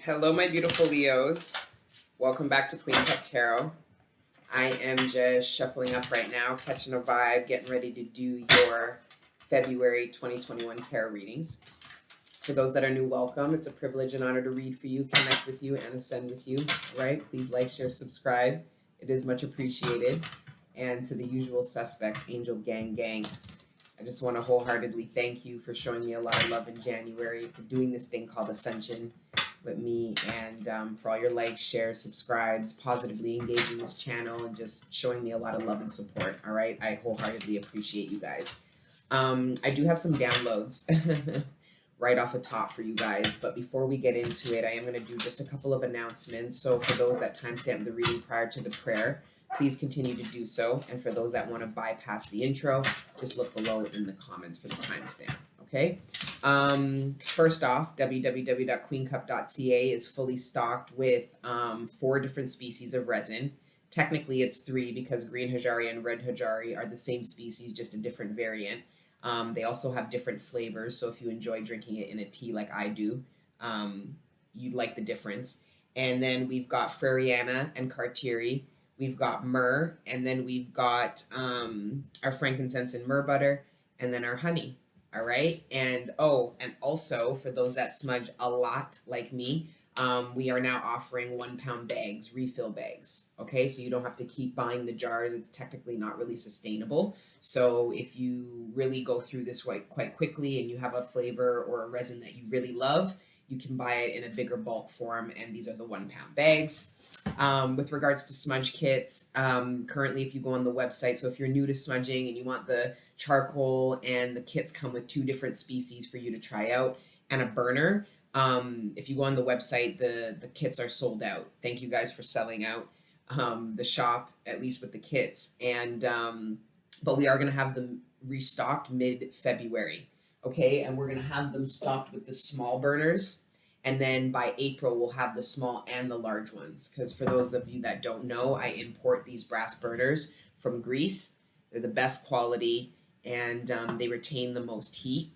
Hello, my beautiful Leos. Welcome back to Queen Cup Tarot. I am just shuffling up right now, catching a vibe, getting ready to do your February 2021 tarot readings. For those that are new, welcome. It's a privilege and honor to read for you, connect with you, and ascend with you. All right? Please like, share, subscribe. It is much appreciated. And to the usual suspects, Angel Gang. I just want to wholeheartedly thank you for showing me a lot of love in January, for doing this thing called Ascension with me, and for all your likes, shares, subscribes, positively engaging this channel, and just showing me a lot of love and support. All right, I wholeheartedly appreciate you guys. I do have some downloads right off the top for you guys, but before we get into it, I am going to do just a couple of announcements. So for those that timestamp the reading prior to the prayer, please continue to do so. And for those that want to bypass the intro, just look below in the comments for the timestamp. Okay. First off, www.queencup.ca is fully stocked with 4 different species of resin. Technically, it's 3 because green hajari and red hajari are the same species, just a different variant. They also have different flavors, so if you enjoy drinking it in a tea like I do, you'd like the difference. And then we've got Freriana and Cartieri. We've got myrrh, and then we've got our frankincense and myrrh butter, and then our honey. All right. And also for those that smudge a lot like me, we are now offering 1 pound bags, refill bags. Okay. So you don't have to keep buying the jars. It's technically not really sustainable. So if you really go through this quite quickly and you have a flavor or a resin that you really love, you can buy it in a bigger bulk form. And these are the 1 pound bags. With regards to smudge kits, currently if you go on the website, so if you're new to smudging and you want the charcoal, and the kits come with 2 different species for you to try out and a burner. If you go on the website, the kits are sold out. Thank you guys for selling out the shop, at least with the kits. And but we are going to have them restocked mid-February. Okay, and we're going to have them stocked with the small burners. And then by April, we'll have the small and the large ones. Because for those of you that don't know, I import these brass burners from Greece. They're the best quality, and they retain the most heat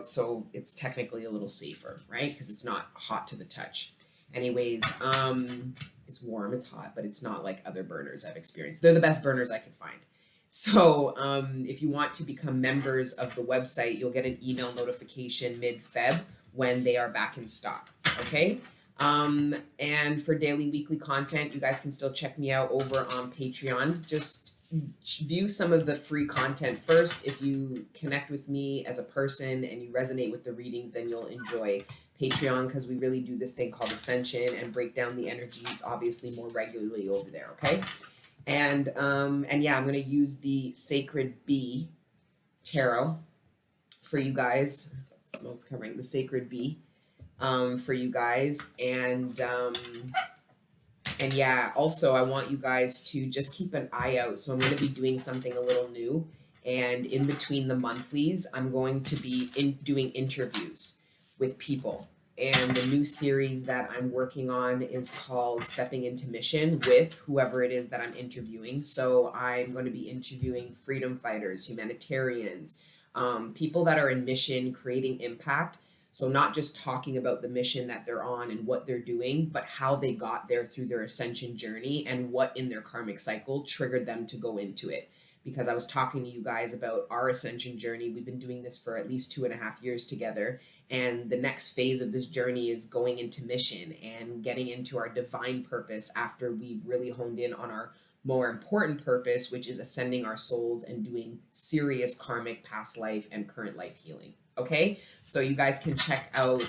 so it's technically a little safer, right? Because it's not hot to the touch. Anyways, it's warm, it's hot, but it's not like other burners I've experienced. They're the best burners I could find. So if you want to become members of the website, you'll get an email notification mid-Feb when they are back in stock. Okay. And for daily, weekly content, you guys can still check me out over on Patreon. Just view some of the free content first. If you connect with me as a person and you resonate with the readings, then you'll enjoy Patreon, because we really do this thing called Ascension and break down the energies obviously more regularly over there. Okay. And yeah, I'm going to use the Sacred Bee Tarot for you guys. Smoke's covering the Sacred Bee for you guys. And yeah, also I want you guys to just keep an eye out. So I'm going to be doing something a little new. And in between the monthlies, I'm going to be doing interviews with people. And the new series that I'm working on is called Stepping into Mission, with whoever it is that I'm interviewing. So I'm going to be interviewing freedom fighters, humanitarians, people that are in mission, creating impact. So not just talking about the mission that they're on and what they're doing, but how they got there through their ascension journey and what in their karmic cycle triggered them to go into it. Because I was talking to you guys about our ascension journey. We've been doing this for at least 2.5 years together. And the next phase of this journey is going into mission and getting into our divine purpose after we've really honed in on our more important purpose, which is ascending our souls and doing serious karmic past life and current life healing. Okay, so you guys can check out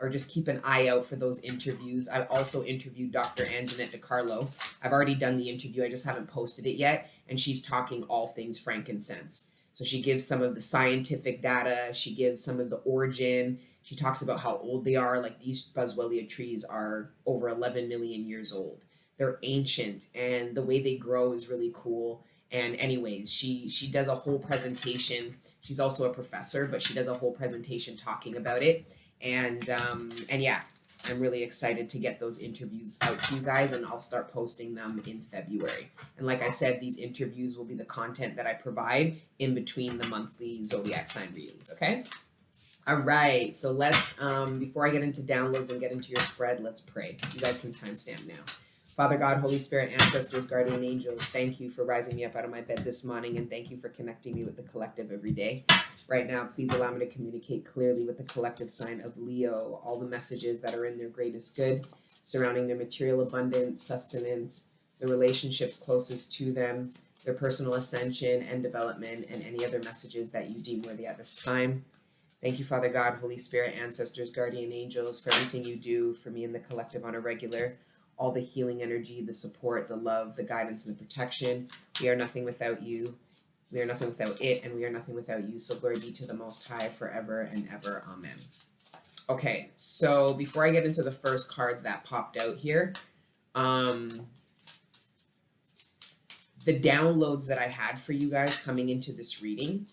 or just keep an eye out for those interviews. I've also interviewed Dr. Anjanette DiCarlo. I've already done the interview. I just haven't posted it yet. And she's talking all things frankincense. So she gives some of the scientific data. She gives some of the origin. She talks about how old they are. Like, these Boswellia trees are over 11 million years old. They're ancient, and the way they grow is really cool. And anyways, she does a whole presentation. She's also a professor, but she does a whole presentation talking about it. And yeah, I'm really excited to get those interviews out to you guys, and I'll start posting them in February. And like I said, these interviews will be the content that I provide in between the monthly zodiac sign readings. Okay. All right, so let's, before I get into downloads and get into your spread, let's pray. You guys can timestamp now. Father God, Holy Spirit, ancestors, guardian angels, thank you for rising me up out of my bed this morning, and thank you for connecting me with the collective every day. Right now, please allow me to communicate clearly with the collective sign of Leo, all the messages that are in their greatest good, surrounding their material abundance, sustenance, the relationships closest to them, their personal ascension and development, and any other messages that you deem worthy at this time. Thank you, Father God, Holy Spirit, ancestors, guardian angels, for everything you do for me and the collective on a regular, all the healing energy, the support, the love, the guidance, and the protection. We are nothing without you. We are nothing without it, and we are nothing without you. So glory be to the Most High forever and ever. Amen. Okay, so before I get into the first cards that popped out here, the downloads that I had for you guys coming into this reading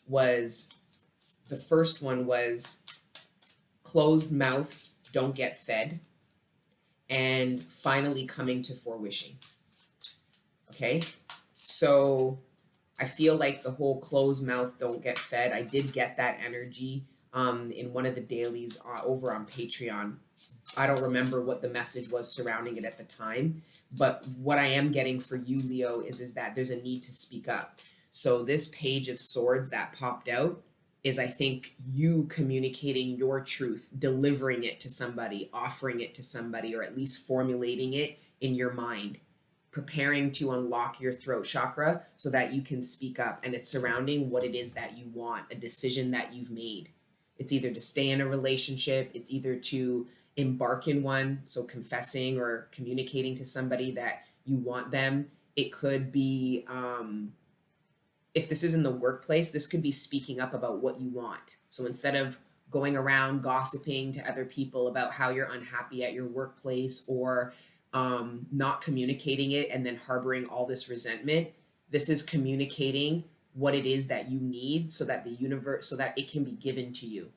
was, the first one was closed mouths don't get fed, and finally coming to fruition. Okay, so I feel like the whole closed mouth don't get fed, I did get that energy in one of the dailies over on Patreon. I don't remember what the message was surrounding it at the time, but what I am getting for you, Leo, is that there's a need to speak up. So this page of swords that popped out is, I think, you communicating your truth, delivering it to somebody, offering it to somebody, or at least formulating it in your mind, preparing to unlock your throat chakra so that you can speak up. And it's surrounding what it is that you want, a decision that you've made. It's either to stay in a relationship, it's either to embark in one, so confessing or communicating to somebody that you want them. It could be, if this is in the workplace, this could be speaking up about what you want. So instead of going around gossiping to other people about how you're unhappy at your workplace, or not communicating it and then harboring all this resentment, this is communicating what it is that you need so that the universe, so that it can be given to you.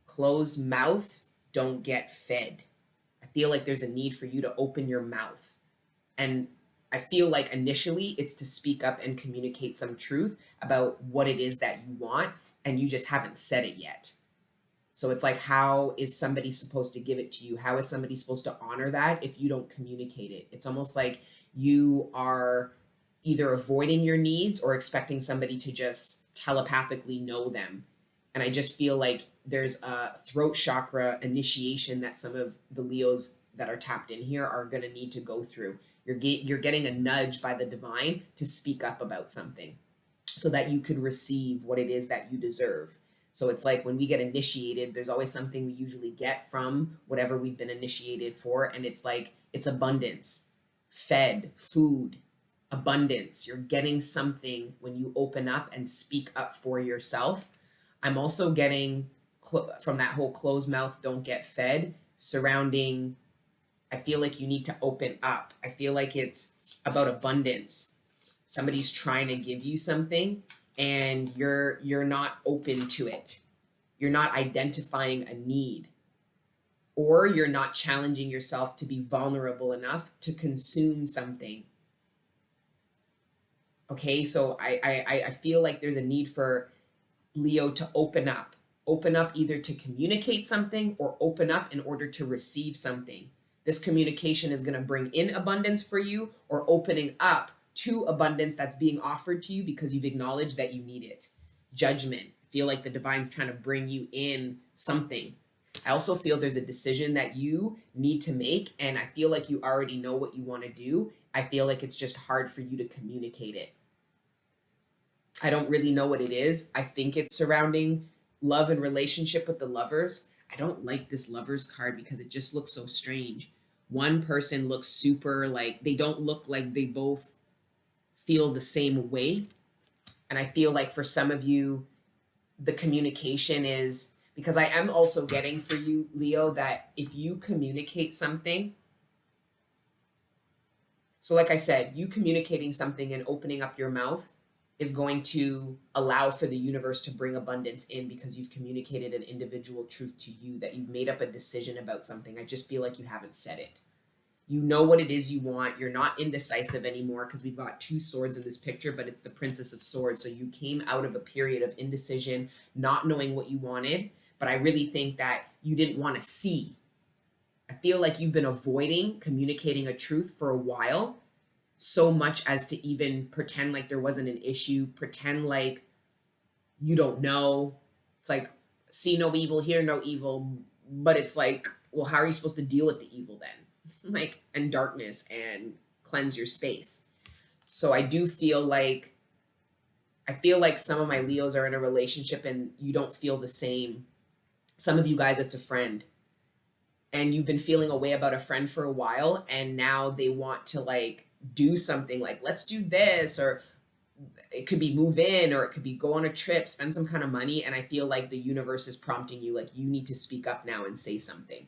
Closed mouths don't get fed. I feel like there's a need for you to open your mouth. And I feel like initially it's to speak up and communicate some truth about what it is that you want, and you just haven't said it yet. So it's like, how is somebody supposed to give it to you? How is somebody supposed to honor that if you don't communicate it? It's almost like you are either avoiding your needs or expecting somebody to just telepathically know them. And I just feel like there's a throat chakra initiation that some of the Leos that are tapped in here are going to need to go through. You're getting a nudge by the divine to speak up about something so that you could receive what it is that you deserve. So it's like when we get initiated, there's always something we usually get from whatever we've been initiated for. And it's like, it's abundance, fed, food, abundance. You're getting something when you open up and speak up for yourself. I'm also getting from that whole closed mouth, don't get fed, surrounding, I feel like you need to open up. I feel like it's about abundance. Somebody's trying to give you something and you're not open to it. You're not identifying a need, or you're not challenging yourself to be vulnerable enough to consume something. Okay, so I feel like there's a need for Leo to open up either to communicate something or open up in order to receive something. This communication is going to bring in abundance for you, or opening up to abundance that's being offered to you because you've acknowledged that you need it. Judgment. I feel like the divine's trying to bring you in something. I also feel there's a decision that you need to make, and I feel like you already know what you want to do. I feel like it's just hard for you to communicate it. I don't really know what it is. I think it's surrounding love and relationship with the lovers. I don't like this lovers card because it just looks so strange. One person looks super like, they don't look like they both feel the same way. And I feel like for some of you, the communication is, because I am also getting for you, Leo, that if you communicate something, so like I said, you communicating something and opening up your mouth is going to allow for the universe to bring abundance in, because you've communicated an individual truth to you, that you've made up a decision about something. I just feel like you haven't said it. You know what it is you want. You're not indecisive anymore because we've got 2 swords in this picture, but it's the Princess of Swords. So you came out of a period of indecision, not knowing what you wanted. But I really think that you didn't want to see. I feel like you've been avoiding communicating a truth for a while, so much as to even pretend like there wasn't an issue, pretend like you don't know. It's like, see no evil, hear no evil. But it's like, well, how are you supposed to deal with the evil then? Like, and darkness and cleanse your space. So I feel like some of my Leos are in a relationship and you don't feel the same. Some of you guys, it's a friend. And you've been feeling a way about a friend for a while, and now they want to like do something like, let's do this, or it could be move in, or it could be go on a trip, spend some kind of money. And I feel like the universe is prompting you, like, you need to speak up now and say something.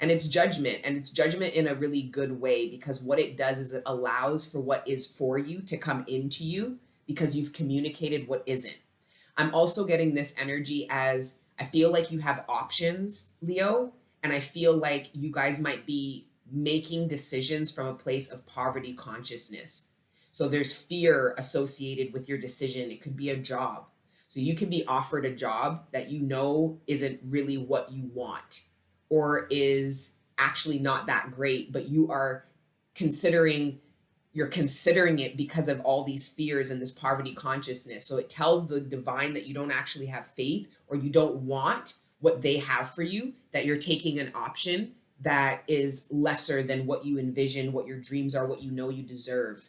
And it's judgment, and it's judgment in a really good way, because what it does is it allows for what is for you to come into you because you've communicated what isn't. I'm also getting this energy as I feel like you have options, Leo, and I feel like you guys might be making decisions from a place of poverty consciousness. So there's fear associated with your decision. It could be a job. So you can be offered a job that you know isn't really what you want, or is actually not that great, but you're considering it because of all these fears and this poverty consciousness. So it tells the divine that you don't actually have faith, or you don't want what they have for you, that you're taking an option that is lesser than what you envision, what your dreams are, what you know you deserve.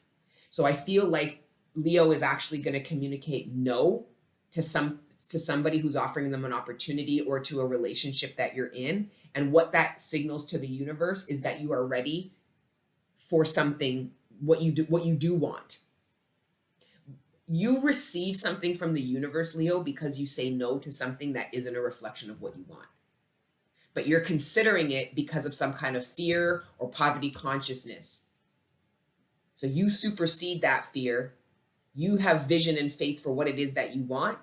So I feel like Leo is actually going to communicate no to somebody who's offering them an opportunity, or to a relationship that you're in. And what that signals to the universe is that you are ready for something, what you do want. You receive something from the universe, Leo, because you say no to something that isn't a reflection of what you want. But you're considering it because of some kind of fear or poverty consciousness. So you supersede that fear. You have vision and faith for what it is that you want.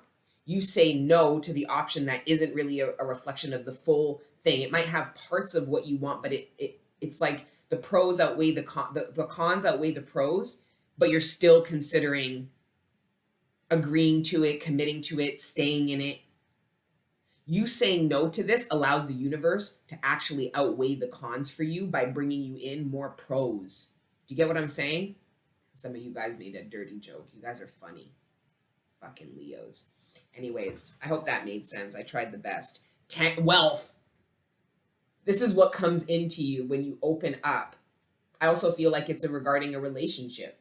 You say no to the option that isn't really a reflection of the full thing. It might have parts of what you want, but it's like the pros outweigh the cons outweigh the pros, but you're still considering agreeing to it, committing to it, staying in it. You saying no to this allows the universe to actually outweigh the cons for you by bringing you in more pros. Do you get what I'm saying? Some of you guys made a dirty joke. You guys are funny. Fucking Leos. Anyways, I hope that made sense. I tried the best. Wealth. This is what comes into you when you open up. I also feel like it's regarding a relationship.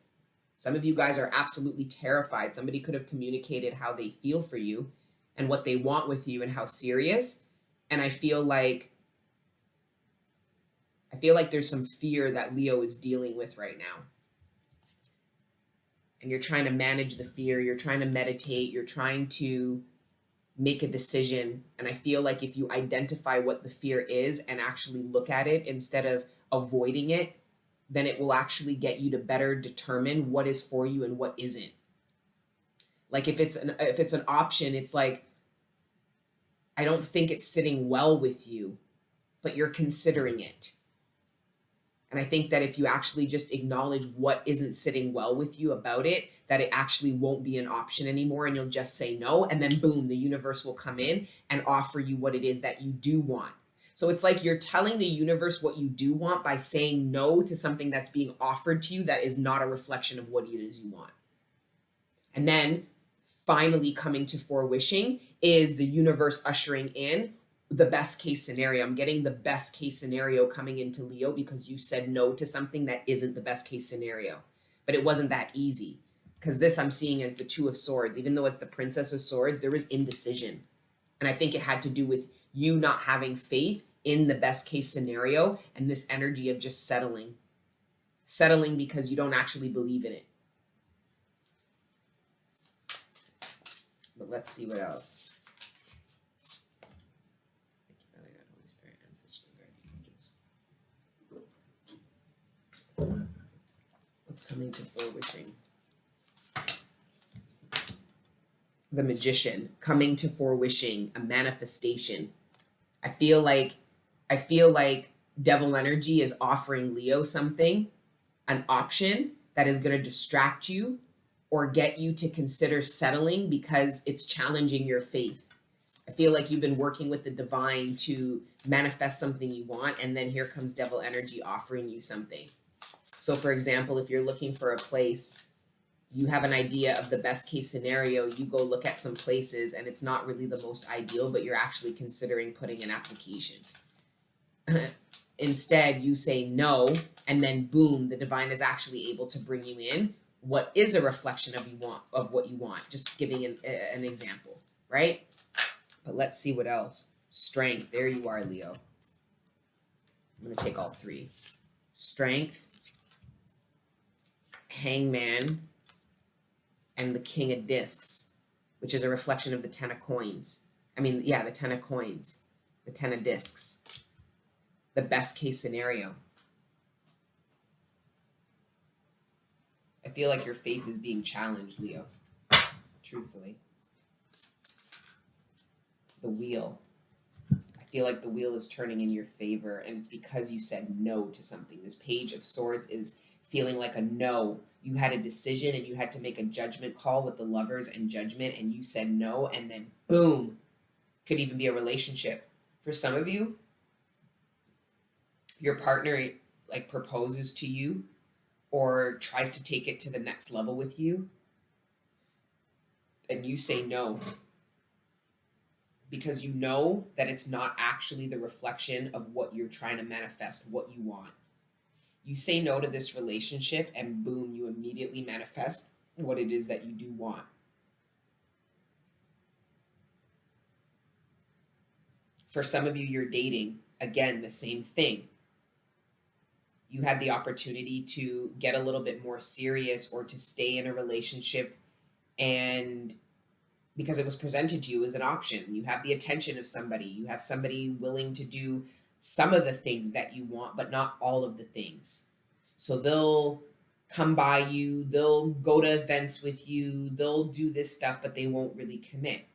Some of you guys are absolutely terrified. Somebody could have communicated how they feel for you and what they want with you and how serious. And I feel like there's some fear that Leo is dealing with right now. And you're trying to manage the fear. You're trying to meditate. You're trying to make a decision. And I feel like if you identify what the fear is and actually look at it instead of avoiding it, then it will actually get you to better determine what is for you and what isn't. Like if it's an option, it's like, I don't think it's sitting well with you, but you're considering it. And I think that if you actually just acknowledge what isn't sitting well with you about it, that it actually won't be an option anymore, and you'll just say no, and then boom, the universe will come in and offer you what it is that you do want. So it's like you're telling the universe what you do want by saying no to something that's being offered to you that is not a reflection of what it is you want. And then finally coming to FORE wishing is the universe ushering in the best case scenario. I'm getting the best case scenario coming into Leo because you said no to something that isn't the best case scenario. But it wasn't that easy, because this I'm seeing as the Two of Swords. Even though it's the Princess of Swords, there was indecision. And I think it had to do with you not having faith in the best case scenario, and this energy of just settling because you don't actually believe in it. But let's see what else. What's coming to FORE wishing? The Magician, coming to FORE wishing, a manifestation. I feel like devil energy is offering Leo something, an option that is going to distract you or get you to consider settling because it's challenging your faith. I feel like you've been working with the divine to manifest something you want, and then here comes devil energy offering you something. So, for example, if you're looking for a place, you have an idea of the best case scenario, you go look at some places, and it's not really the most ideal, but you're actually considering putting an application. Instead, you say no, and then boom, the divine is actually able to bring you in what is a reflection of what you want. Just giving an example, right? But let's see what else. Strength. There you are, Leo. I'm going to take all three. Strength, Hangman, and the King of Discs, which is a reflection of the Ten of Coins. The Ten of Coins, the Ten of Discs. The best case scenario. I feel like your faith is being challenged, Leo. Truthfully. The wheel. I feel like the wheel is turning in your favor, and it's because you said no to something. This Page of Swords is feeling like a no. You had a decision and you had to make a judgment call with the Lovers and Judgment, and you said no, and then boom. Could even be a relationship. For some of you, your partner like proposes to you or tries to take it to the next level with you, and you say no because you know that it's not actually the reflection of what you're trying to manifest, what you want. You say no to this relationship, and boom, you immediately manifest what it is that you do want. For some of you, you're dating, again, the same thing. You had the opportunity to get a little bit more serious or to stay in a relationship, and because it was presented to you as an option, you have the attention of somebody, you have somebody willing to do some of the things that you want, but not all of the things. So they'll come by you, they'll go to events with you, they'll do this stuff, but they won't really commit.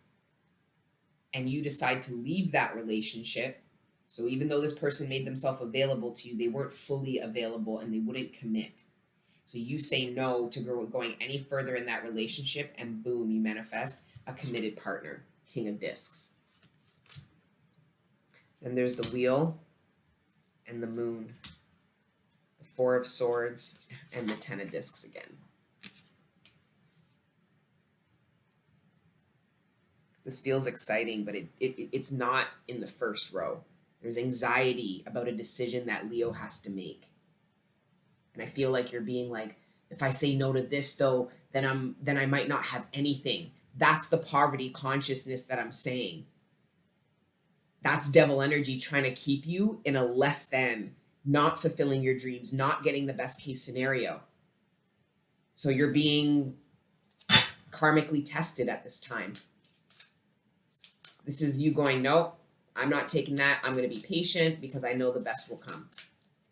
And you decide to leave that relationship. So even though this person made themselves available to you, they weren't fully available and they wouldn't commit. So you say no to going any further in that relationship, and boom, you manifest a committed partner. King of Discs. Then there's the Wheel and the Moon. The Four of Swords and the Ten of Discs again. This feels exciting, but it's not in the first row. There's anxiety about a decision that Leo has to make. And I feel like you're being like, if I say no to this though, then I might not have anything. That's the poverty consciousness that I'm saying. That's devil energy trying to keep you in a less than, not fulfilling your dreams, not getting the best case scenario. So you're being karmically tested at this time. This is you going, nope, I'm not taking that. I'm going to be patient because I know the best will come.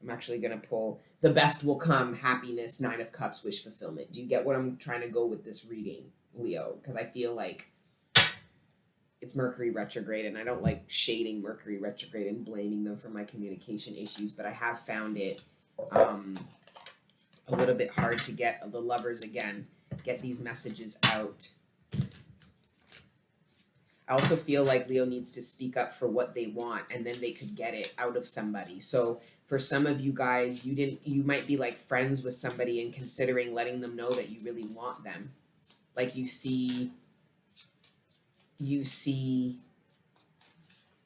I'm actually going to pull the best will come, happiness, Nine of Cups, wish fulfillment. Do you get what I'm trying to go with this reading, Leo? Because I feel like it's Mercury retrograde, and I don't like shading Mercury retrograde and blaming them for my communication issues, but I have found it a little bit hard to get the Lovers again, get these messages out. I also feel like Leo needs to speak up for what they want, and then they could get it out of somebody. So for some of you guys, you might be like friends with somebody and considering letting them know that you really want them. Like you see,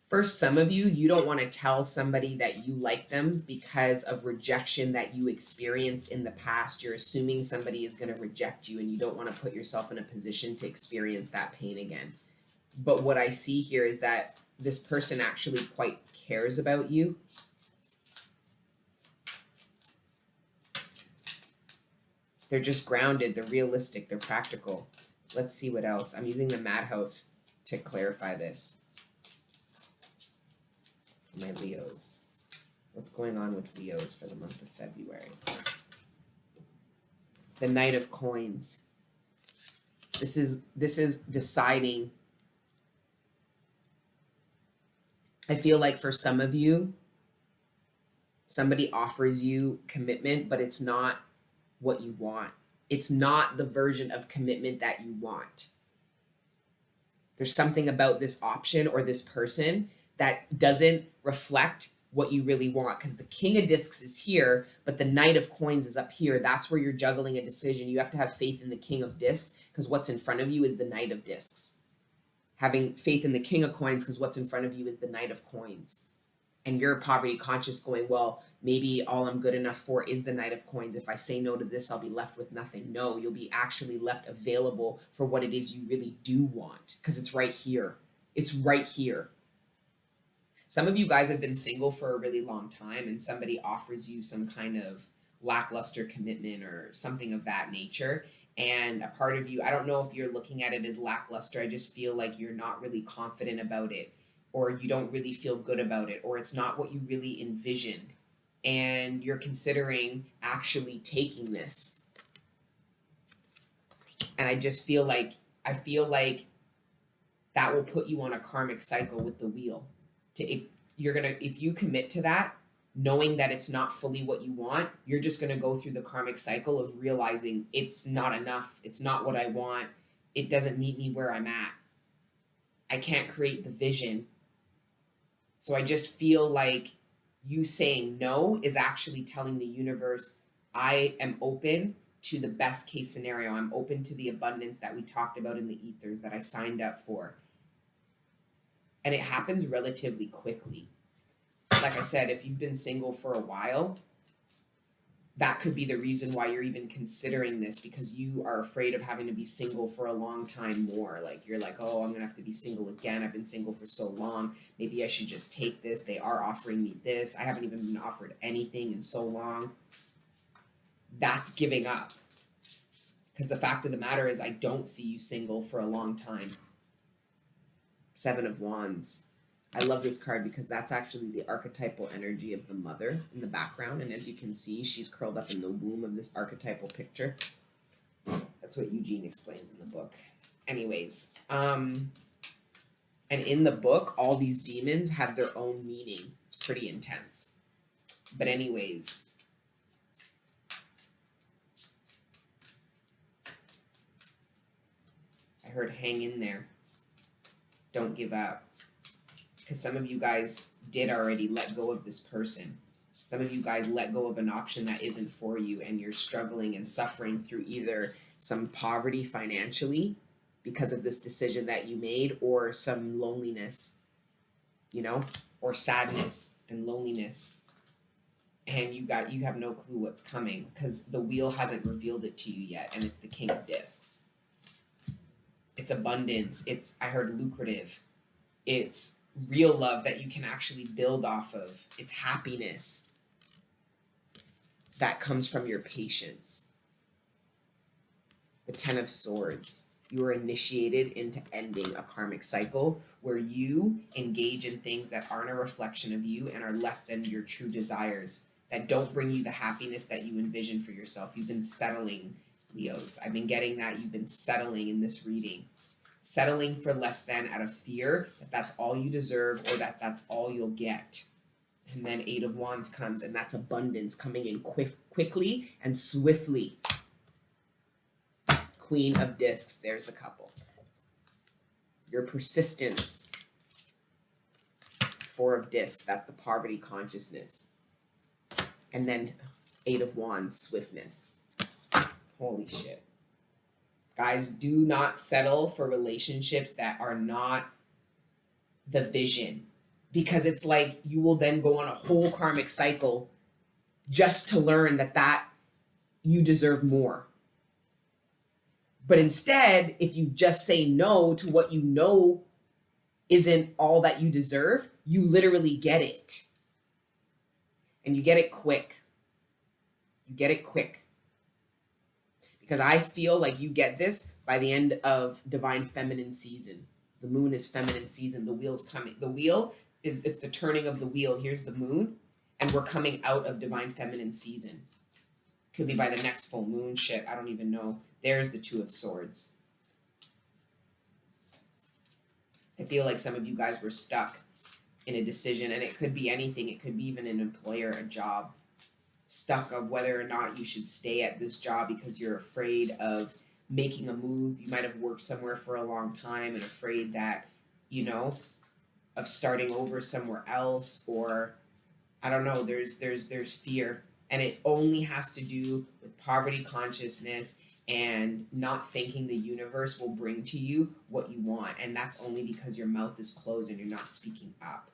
for some of you, you don't want to tell somebody that you like them because of rejection that you experienced in the past. You're assuming somebody is going to reject you, and you don't want to put yourself in a position to experience that pain again. But what I see here is that this person actually quite cares about you. They're just grounded, they're realistic, they're practical. Let's see what else. I'm using the Madhouse to clarify this. My Leos. What's going on with Leos for the month of February? The Knight of Coins. This is deciding. I feel like for some of you, Somebody offers you commitment, but it's not what you want. It's not the version of commitment that you want. There's something about this option or this person that doesn't reflect what you really want, because the King of Discs is here, but the Knight of Coins is up here. That's where you're juggling a decision. You have to have faith in the King of Discs, because what's in front of you is the Knight of Discs. Having faith in the King of Coins, because what's in front of you is the Knight of Coins. And you're poverty conscious, going, well, maybe all I'm good enough for is the Knight of Coins. If I say no to this, I'll be left with nothing. No, you'll be actually left available for what it is you really do want, because it's right here. It's right here. Some of you guys have been single for a really long time, and somebody offers you some kind of lackluster commitment or something of that nature. And a part of you, I don't know if you're looking at it as lackluster. I just feel like you're not really confident about it, or you don't really feel good about it, or it's not what you really envisioned. And you're considering actually taking this. And I just feel like, that will put you on a karmic cycle with the wheel. If you commit to that, knowing that it's not fully what you want, you're just going to go through the karmic cycle of realizing it's not enough. It's not what I want. It doesn't meet me where I'm at. I can't create the vision. So I just feel like you saying no is actually telling the universe, I am open to the best case scenario. I'm open to the abundance that we talked about in the ethers that I signed up for. And it happens relatively quickly. Like I said, if you've been single for a while, that could be the reason why you're even considering this, because you are afraid of having to be single for a long time more. Like, you're like, oh, I'm going to have to be single again. I've been single for so long. Maybe I should just take this. They are offering me this. I haven't even been offered anything in so long. That's giving up. Because the fact of the matter is, I don't see you single for a long time. 7 of Wands. I love this card because that's actually the archetypal energy of the mother in the background. And as you can see, she's curled up in the womb of this archetypal picture. That's what Eugene explains in the book. Anyways, and in the book, all these demons have their own meaning. It's pretty intense. But anyways, I heard hang in there. Don't give up. Because some of you guys did already let go of this person. Some of you guys let go of an option that isn't for you, and you're struggling and suffering through either some poverty financially because of this decision that you made, or some loneliness, or sadness and loneliness. And you have no clue what's coming because the wheel hasn't revealed it to you yet, and it's the King of Discs. It's abundance. I heard lucrative. It's real love that you can actually build off of. It's happiness that comes from your patience. The 10 of Swords. You are initiated into ending a karmic cycle where you engage in things that aren't a reflection of you and are less than your true desires, that don't bring you the happiness that you envision for yourself. You've been settling, Leos. I've been getting that you've been settling in this reading. Settling for less than out of fear that that's all you deserve, or that that's all you'll get. And then 8 of Wands comes, and that's abundance coming in quickly and swiftly. Queen of Discs, there's the couple. Your persistence. 4 of Discs, that's the poverty consciousness. And then 8 of Wands, swiftness. Holy shit. Guys, do not settle for relationships that are not the vision, because it's like you will then go on a whole karmic cycle just to learn that you deserve more. But instead, if you just say no to what you know isn't all that you deserve, you literally get it. And you get it quick. You get it quick. Because I feel like you get this by the end of Divine Feminine season. The moon is feminine season. The wheel's coming. The wheel it's the turning of the wheel. Here's the moon. And we're coming out of Divine Feminine season. Could be by the next full moon. Shit, I don't even know. There's the 2 of Swords. I feel like some of you guys were stuck in a decision, and it could be anything. It could be even an employer, a job, stuck of whether or not you should stay at this job because you're afraid of making a move. You might have worked somewhere for a long time and afraid that, you know, of starting over somewhere else, or I don't know, there's fear, and it only has to do with poverty consciousness and not thinking the universe will bring to you what you want, and that's only because your mouth is closed and you're not speaking up.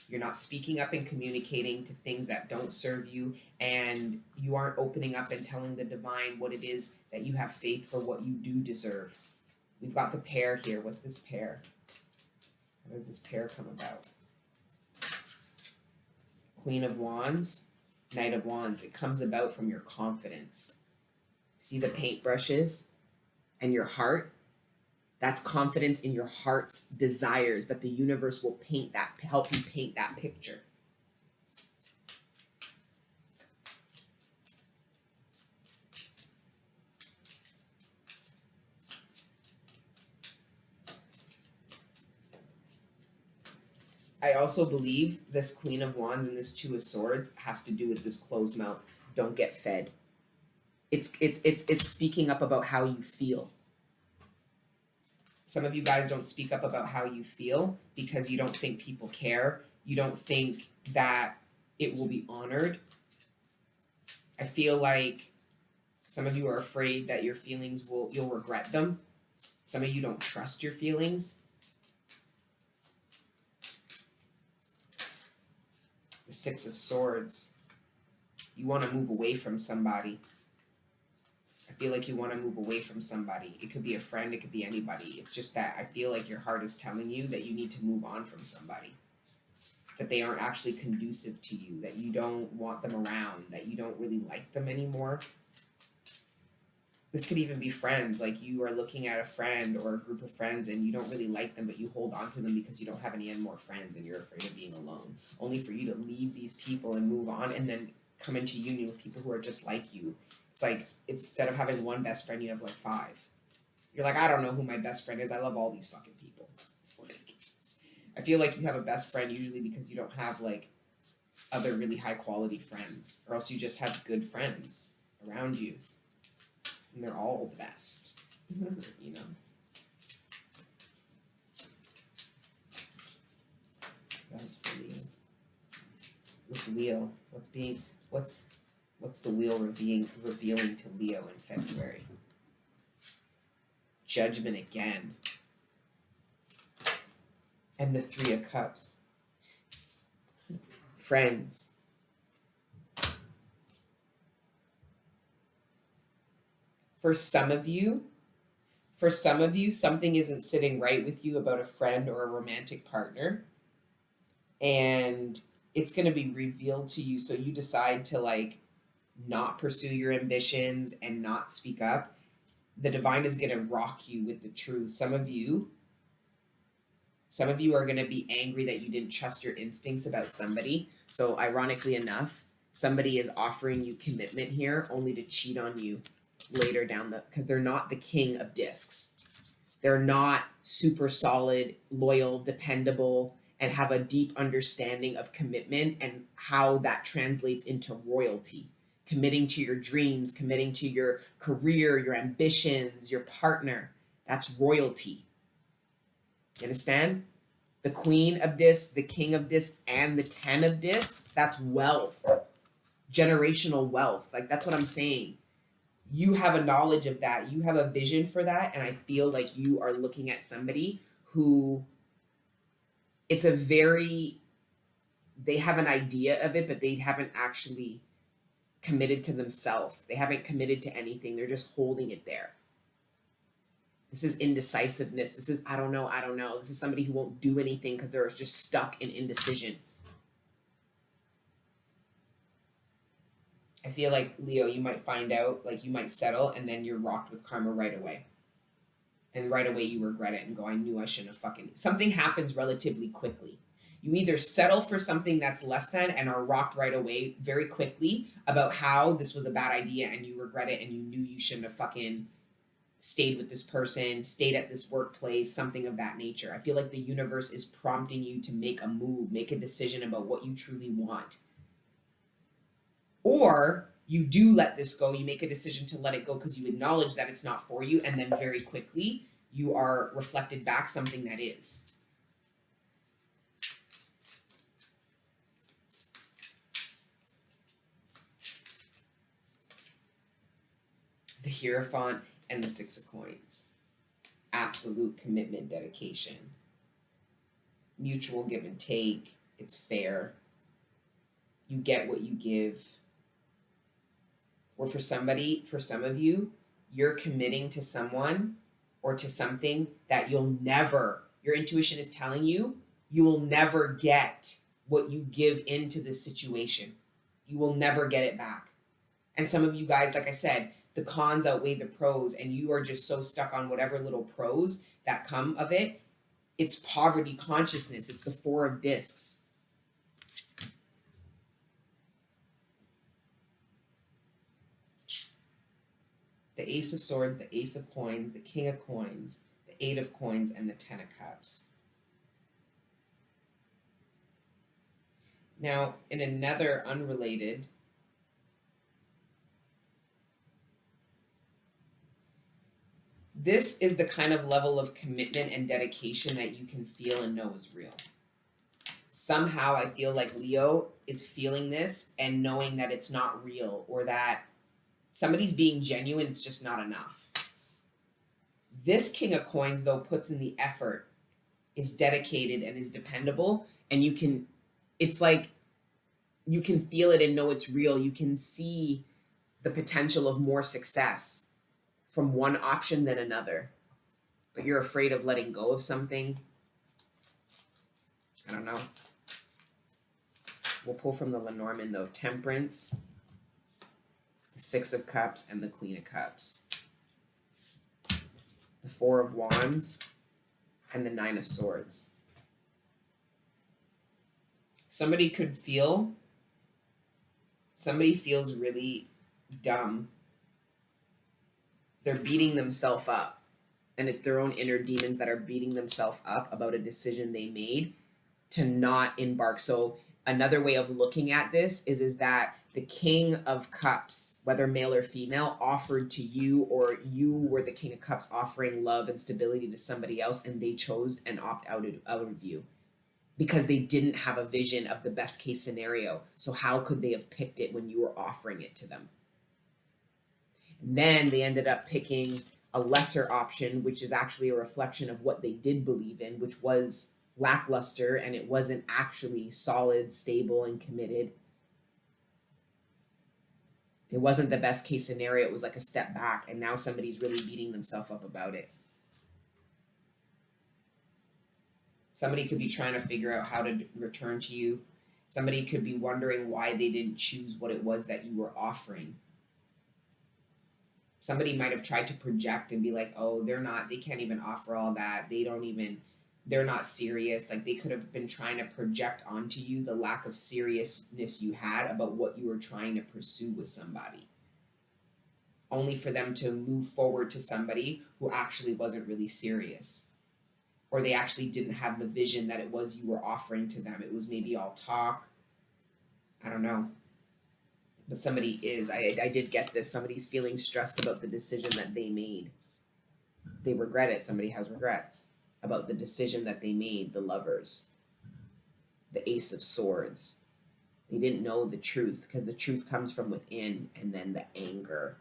You're not speaking up and communicating to things that don't serve you, and you aren't opening up and telling the divine what it is that you have faith for, what you do deserve. We've got the pair here. What's this pair? How does this pair come about? Queen of Wands, Knight of Wands. It comes about from your confidence. See the paintbrushes and your heart? That's confidence in your heart's desires, that the universe will paint that, help you paint that picture. I also believe this Queen of Wands and this Two of Swords has to do with this closed mouth. Don't get fed. It's speaking up about how you feel. Some of you guys don't speak up about how you feel because you don't think people care. You don't think that it will be honored. I feel like some of you are afraid that your feelings you'll regret them. Some of you don't trust your feelings. The Six of Swords. You want to move away from somebody. I feel like you want to move away from somebody. It could be a friend, it could be anybody. It's just that I feel like your heart is telling you that you need to move on from somebody. That they aren't actually conducive to you, that you don't want them around, that you don't really like them anymore. This could even be friends, like you are looking at a friend or a group of friends and you don't really like them, but you hold on to them because you don't have any more friends and you're afraid of being alone. Only for you to leave these people and move on and then come into union with people who are just like you. It's like, instead of having one best friend, you have like 5. You're like, I don't know who my best friend is. I love all these fucking people. Like, I feel like you have a best friend usually because you don't have like other really high quality friends, or else you just have good friends around you. And they're all the best, you know. That's for Leo. This wheel, what's the wheel revealing to Leo in February? Judgment again. And the Three of Cups. Friends. For some of you, something isn't sitting right with you about a friend or a romantic partner. And it's going to be revealed to you. So you decide to like not pursue your ambitions and not speak up. The divine is going to rock you with the truth. Some of you are going to be angry that you didn't trust your instincts about somebody. So ironically enough, somebody is offering you commitment here only to cheat on you later down because they're not the king of discs. They're not super solid, loyal, dependable, and have a deep understanding of commitment and how that translates into royalty. Committing to your dreams, committing to your career, your ambitions, your partner. That's royalty. You understand? The Queen of Discs, the King of Discs, and the 10 of Discs, that's wealth. Generational wealth. Like, that's what I'm saying. You have a knowledge of that. You have a vision for that. And I feel like you are looking at somebody who they have an idea of it, but they haven't actually committed to themselves. They haven't committed to anything. They're just holding it there. This is indecisiveness. This is, I don't know. This is somebody who won't do anything because they're just stuck in indecision. I feel like, Leo, you might find out, like you might settle, and then you're rocked with karma right away. And right away you regret it and go, I knew I shouldn't have fucking... Something happens relatively quickly. You either settle for something that's less than and are rocked right away very quickly about how this was a bad idea and you regret it and you knew you shouldn't have fucking stayed with this person, stayed at this workplace, something of that nature. I feel like the universe is prompting you to make a move, make a decision about what you truly want. Or you do let this go, you make a decision to let it go because you acknowledge that it's not for you, and then very quickly you are reflected back something that is. The Hierophant and the Six of Coins. Absolute commitment, dedication. Mutual give and take. It's fair. You get what you give. Or for some of you, you're committing to someone or to something that you'll never, your intuition is telling you, you will never get what you give into this situation. You will never get it back. And some of you guys, like I said, the cons outweigh the pros, and you are just so stuck on whatever little pros that come of it. It's poverty consciousness. It's the Four of Discs. The Ace of Swords, the Ace of Coins, the King of Coins, the Eight of Coins, and the Ten of Cups. Now, in another unrelated, this is the kind of level of commitment and dedication that you can feel and know is real. Somehow I feel like Leo is feeling this and knowing that it's not real, or that somebody's being genuine, it's just not enough. This King of Coins, though, puts in the effort, is dedicated and is dependable, and it's like you can feel it and know it's real. You can see the potential of more success from one option than another, but you're afraid of letting go of something. I don't know. We'll pull from the Lenormand, though. Temperance, the Six of Cups, and the Queen of Cups. The Four of Wands, and the Nine of Swords. Somebody feels really dumb. They're beating themselves up. And it's their own inner demons that are beating themselves up about a decision they made to not embark. So another way of looking at this is that the King of Cups, whether male or female, offered to you, or you were the King of Cups offering love and stability to somebody else, and they chose and opt out of you because they didn't have a vision of the best case scenario. So how could they have picked it when you were offering it to them? And then they ended up picking a lesser option, which is actually a reflection of what they did believe in, which was lackluster, and it wasn't actually solid, stable, and committed. It wasn't the best case scenario. It was like a step back, and now somebody's really beating themselves up about it. Somebody could be trying to figure out how to return to you. Somebody could be wondering why they didn't choose what it was that you were offering. Somebody might have tried to project and be like, oh, they can't even offer all that. They're not serious. Like, they could have been trying to project onto you the lack of seriousness you had about what you were trying to pursue with somebody, only for them to move forward to somebody who actually wasn't really serious, or they actually didn't have the vision that it was you were offering to them. It was maybe all talk. I don't know. But somebody is, I did get this, somebody's feeling stressed about the decision that they made. They regret it. Somebody has regrets about the decision that they made. The Lovers, the Ace of Swords. They didn't know the truth, because the truth comes from within. And then the anger.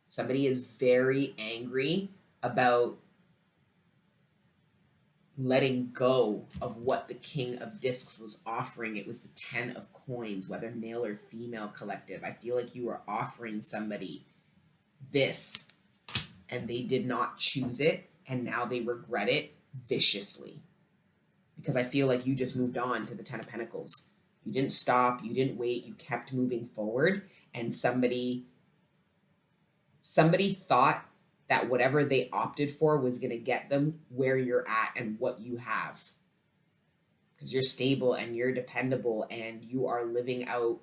Somebody is very angry about letting go of what the King of Discs was offering. It was the Ten of Coins, whether male or female collective. I feel like you were offering somebody this, and they did not choose it, and now they regret it viciously. Because I feel like you just moved on to the Ten of Pentacles. You didn't stop, you didn't wait, you kept moving forward, and somebody thought that whatever they opted for was going to get them where you're at and what you have. Because you're stable and you're dependable and you are living out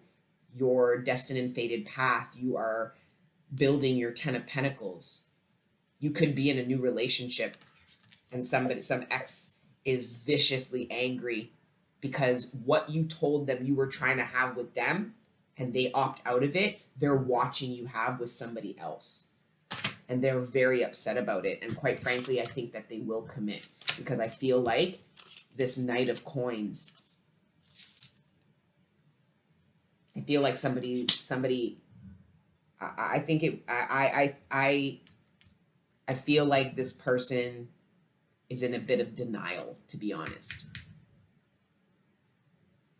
your destined and fated path. You are building your Ten of Pentacles. You could be in a new relationship and some ex is viciously angry because what you told them you were trying to have with them and they opt out of it, they're watching you have with somebody else. And they're very upset about it. And quite frankly, I think that they will commit because I feel like this Knight of Coins, I feel like somebody, I think it, I feel like this person is in a bit of denial, to be honest.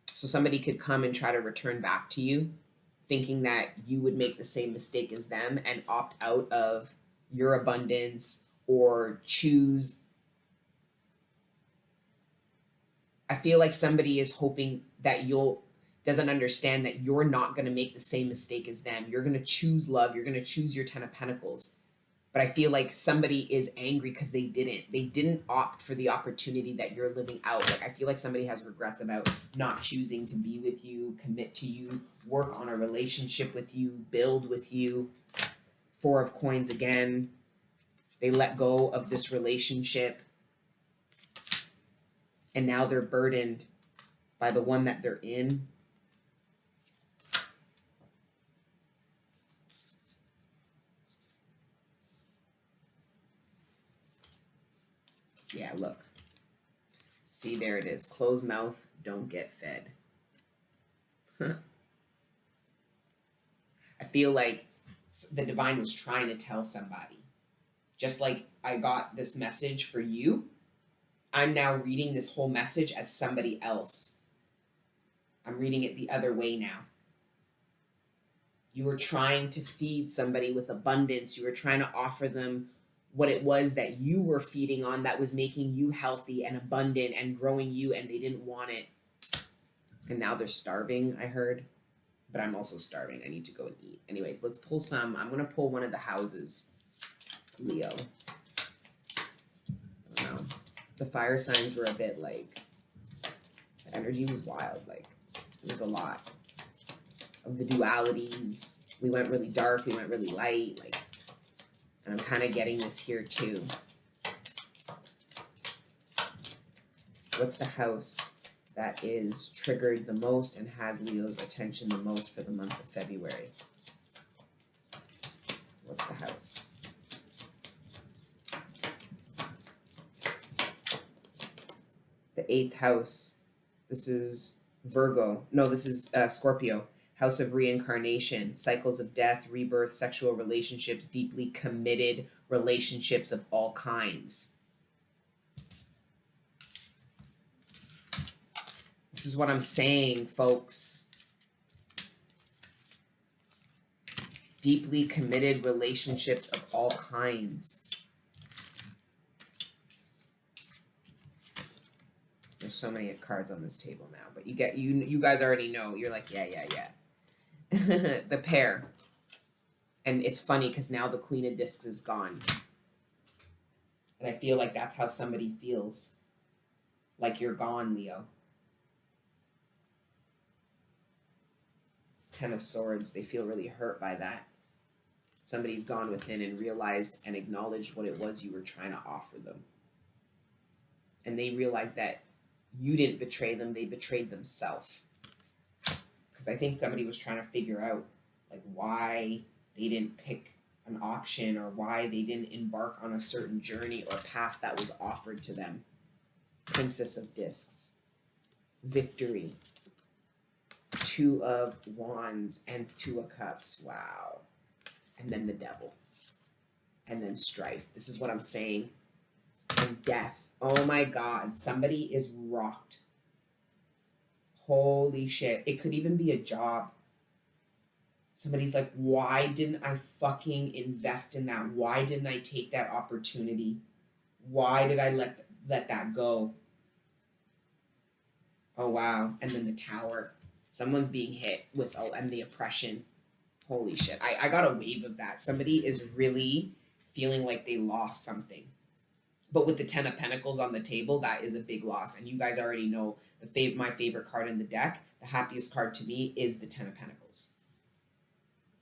So somebody could come and try to return back to you thinking that you would make the same mistake as them and opt out of your abundance or choose. I feel like somebody is hoping that doesn't understand that you're not going to make the same mistake as them. You're going to choose love. You're going to choose your 10 of Pentacles. But I feel like somebody is angry because they didn't opt for the opportunity that you're living out. Like, I feel like somebody has regrets about not choosing to be with you, commit to you, work on a relationship with you, build with you. 4 of Coins again. They let go of this relationship. And now they're burdened by the one that they're in. Yeah, look. See, there it is. Closed mouth, don't get fed. I feel like the divine was trying to tell somebody. Just like I got this message for you, I'm now reading this whole message as somebody else. I'm reading it the other way now. You were trying to feed somebody with abundance. You were trying to offer them what it was that you were feeding on that was making you healthy and abundant and growing you, and they didn't want it. And now they're starving, I heard. But I'm also starving. I need to go and eat. Anyways, let's pull some. I'm going to pull one of the houses. Leo. I don't know. The fire signs were a bit like, the energy was wild. Like, it was a lot of the dualities. We went really dark. We went really light. Like, and I'm kind of getting this here too. What's the house that is triggered the most and has Leo's attention the most for the month of February? What's the house? The 8th house. This is Virgo. No, this is Scorpio. House of reincarnation, cycles of death, rebirth, sexual relationships, deeply committed relationships of all kinds. This is what I'm saying, folks. Deeply committed relationships of all kinds. There's so many cards on this table now, but you guys already know. You're like, yeah. The pair. And it's funny because now the Queen of Discs is gone. And I feel like that's how somebody feels. Like you're gone, Leo. 10 of Swords. They feel really hurt by that. Somebody's gone within and realized and acknowledged what it was you were trying to offer them. And they realized that you didn't betray them. They betrayed themselves. Because I think somebody was trying to figure out like why they didn't pick an option or why they didn't embark on a certain journey or path that was offered to them. Princess of Discs. Victory. 2 of Wands and 2 of Cups. Wow. And then the Devil. And then strife. This is what I'm saying. And death. Oh my God. Somebody is rocked. Holy shit. It could even be a job. Somebody's like, why didn't I fucking invest in that? Why didn't I take that opportunity? Why did I let that go? Oh, wow. And then the Tower. Someone's being hit with, and the oppression. Holy shit. I got a wave of that. Somebody is really feeling like they lost something. But with the 10 of Pentacles on the table, that is a big loss. And you guys already know my favorite card in the deck, the happiest card to me is the 10 of Pentacles.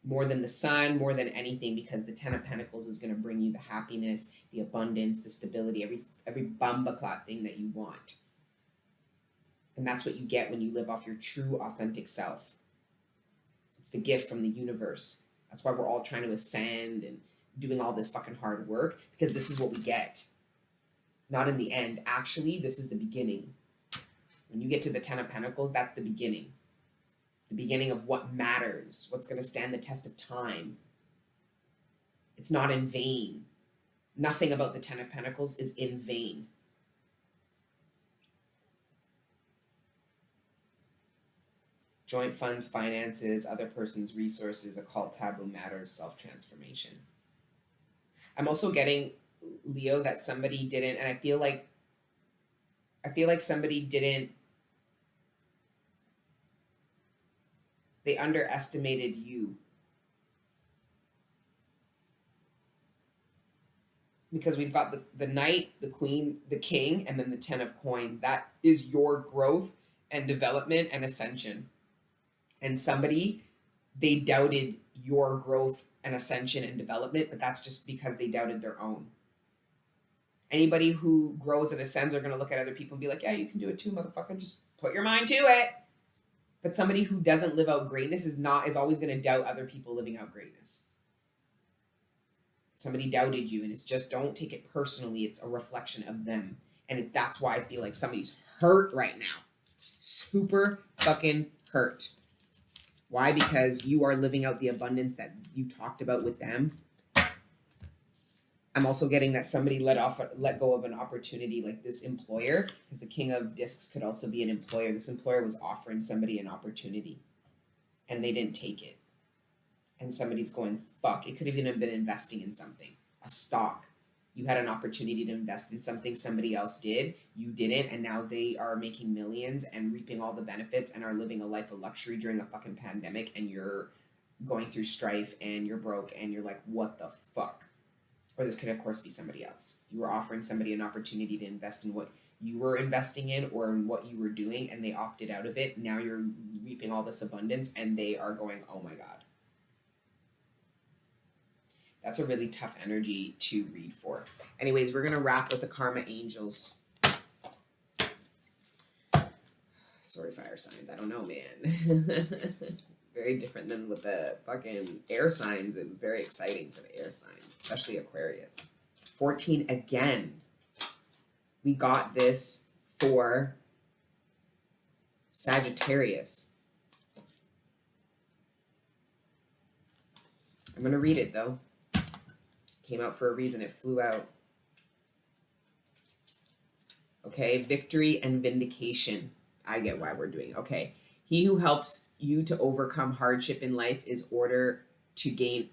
more than the sun, more than anything, because the Ten of Pentacles is going to bring you the happiness, the abundance, the stability, every bumbaclot thing that you want. And that's what you get when you live off your true, authentic self. It's the gift from the universe. That's why we're all trying to ascend and doing all this fucking hard work, because this is what we get. Not in the end. Actually, this is the beginning. When you get to the Ten of Pentacles, that's the beginning. The beginning of what matters, what's going to stand the test of time. It's not in vain. Nothing about the Ten of Pentacles is in vain. Joint funds, finances, other person's resources, occult taboo matters, self-transformation. I'm also getting, Leo, that somebody didn't, and I feel like somebody didn't, they underestimated you. Because we've got the Knight, the Queen, the King, and then the Ten of Coins. That is your growth and development and ascension. And somebody, they doubted your growth and ascension and development, but that's just because they doubted their own. Anybody who grows and ascends are going to look at other people and be like, yeah, you can do it too, motherfucker. Just put your mind to it. But somebody who doesn't live out greatness is always going to doubt other people living out greatness. Somebody doubted you, and it's just, don't take it personally. It's a reflection of them. And that's why I feel like somebody's hurt right now. Super fucking hurt. Why? Because you are living out the abundance that you talked about with them. I'm also getting that somebody let go of an opportunity, like this employer, because the King of Discs could also be an employer. This employer was offering somebody an opportunity, and they didn't take it. And somebody's going, fuck, it could have even been investing in something, a stock. You had an opportunity to invest in something, somebody else did, you didn't, and now they are making millions and reaping all the benefits and are living a life of luxury during a fucking pandemic, and you're going through strife and you're broke and you're like, what the fuck? Or this could, of course, be somebody else. You were offering somebody an opportunity to invest in what you were investing in or in what you were doing, and they opted out of it. Now you're reaping all this abundance, and they are going, oh my God. That's a really tough energy to read for. Anyways, we're going to wrap with the Karma Angels. Sorry, fire signs. I don't know, man. Very different than with the fucking air signs, and very exciting for the air signs, especially Aquarius. 14 again. We got this for Sagittarius. I'm going to read it, though. Came out for a reason. It flew out. Okay, victory and vindication. I get why we're doing. Okay. He who helps you to overcome hardship in life is order to gain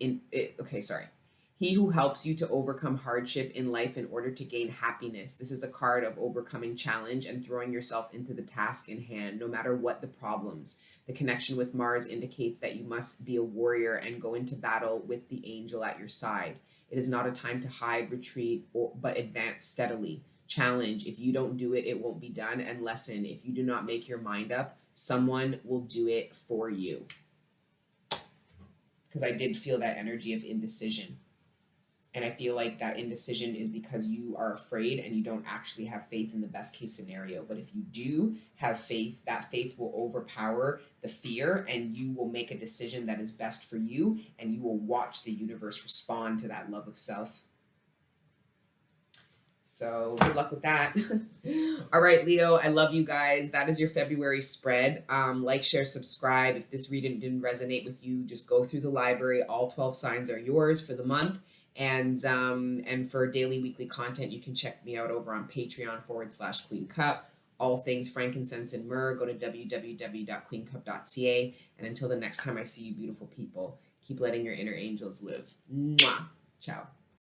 He who helps you to overcome hardship in life in order to gain happiness. This is a card of overcoming challenge and throwing yourself into the task in hand, no matter what the problems. The connection with Mars indicates that you must be a warrior and go into battle with the angel at your side. It is not a time to hide, retreat, but advance steadily. Challenge. If you don't do it, it won't be done. And lesson. If you do not make your mind up, someone will do it for you. Because I did feel that energy of indecision. And I feel like that indecision is because you are afraid and you don't actually have faith in the best case scenario. But if you do have faith, that faith will overpower the fear, and you will make a decision that is best for you, and you will watch the universe respond to that love of self. So good luck with that. All right, Leo, I love you guys. That is your February spread. Like, share, subscribe. If this reading didn't resonate with you, just go through the library. All 12 signs are yours for the month. And for daily, weekly content, you can check me out over on Patreon /Queen Cup. All things frankincense and myrrh. Go to www.queencup.ca. And until the next time I see you, beautiful people, keep letting your inner angels live. Mwah. Ciao.